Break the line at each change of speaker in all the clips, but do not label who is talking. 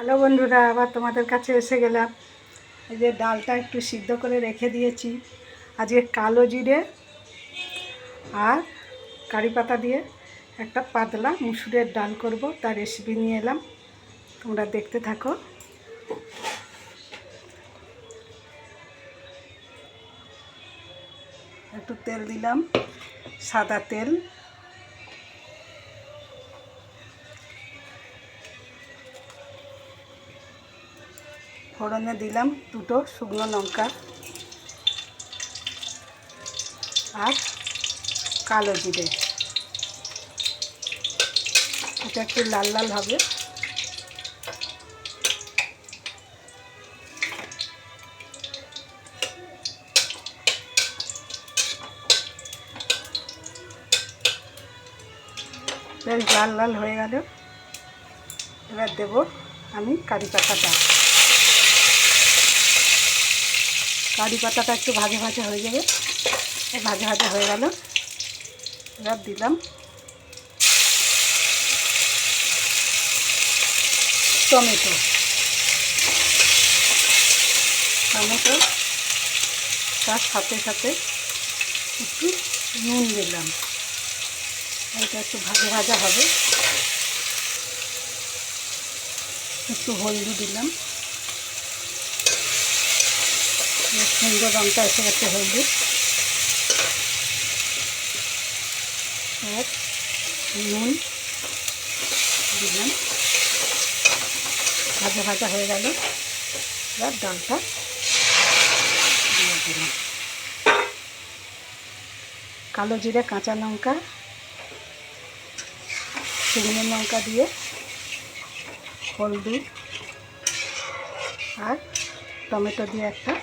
Hello বন্ধুরা, আবার তোমাদের কাছে এসে গেলাম। এই যে ডালটা একটু সিদ্ধ করে রেখে দিয়েছি। আজকে কালো জিরে আর কারি পাতা দিয়ে একটা পাতলা মুসুরের ডাল করব, তার রেসিপি নিয়ে এলাম। তোমরা দেখতে থাকো। একটু তেল দিলাম, সাদা তেল। ফোড়নে দিলাম দুটো শুকনো লঙ্কা আর কালো জিরে। এটা একটু লাল লাল হবে। বেশ লাল লাল হয়ে গেল। এবার দেব আমি কারি পাতাটা। কারি পাতাটা একটু ভাজা ভাজা হয়ে যাবে। ভাজা ভাজা হয়ে গেল। এবার দিলাম টমেটো। তার সাথে সাথে একটু নুন দিলাম। এটা একটু ভাজা ভাজা হবে। একটু হলদি দিলাম। সুন্দর রঙটা এসে গেছে হলদি। আর নুন দিলাম। ভাজা ভাজা হয়ে গেল। এবার ডালটা দিয়ে দিলাম। কালো জিরে, কাঁচা লঙ্কা, শুকনো লঙ্কা দিয়ে হলদি আর টমেটো দিয়ে একটা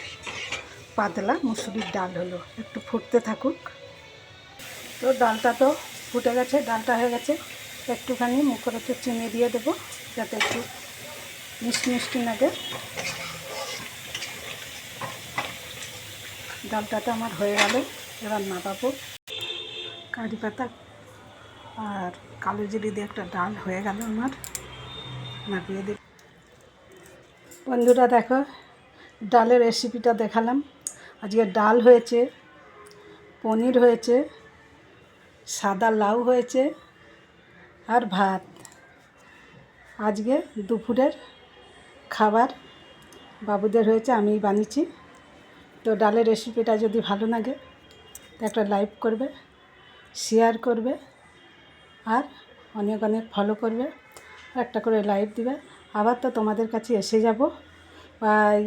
পাতলা মুসুরির ডাল হলো। একটু ফুটতে থাকুক। তো ডালটা তো ফুটে গেছে, ডালটা হয়ে গেছে। একটুখানি মুখের একটু চিনি দিয়ে দেবো, যাতে একটু মিষ্টি মিষ্টি লাগে। ডালটা তো আমার হয়ে গেল। এবার নামাবো। কারি পাতা আর কালো জিরে দিয়ে একটা ডাল হয়ে গেল আমার। নামিয়ে দিই। বন্ধুরা দেখো, ডালের রেসিপিটা দেখালাম। আজকে ডাল হয়েছে, পনির হয়েছে, সাদা লাউ হয়েছে আর ভাত। আজকে দুপুরের খাবার বাবুদের হয়েছে, আমিই বানিয়েছি। তো ডালের রেসিপিটা যদি ভালো লাগে তো একটা লাইক করবে, শেয়ার করবে আর অনেক অনেক ফলো করবে। একটা করে লাইক দিবে। আবার তো তোমাদের কাছে এসে যাব। বাই।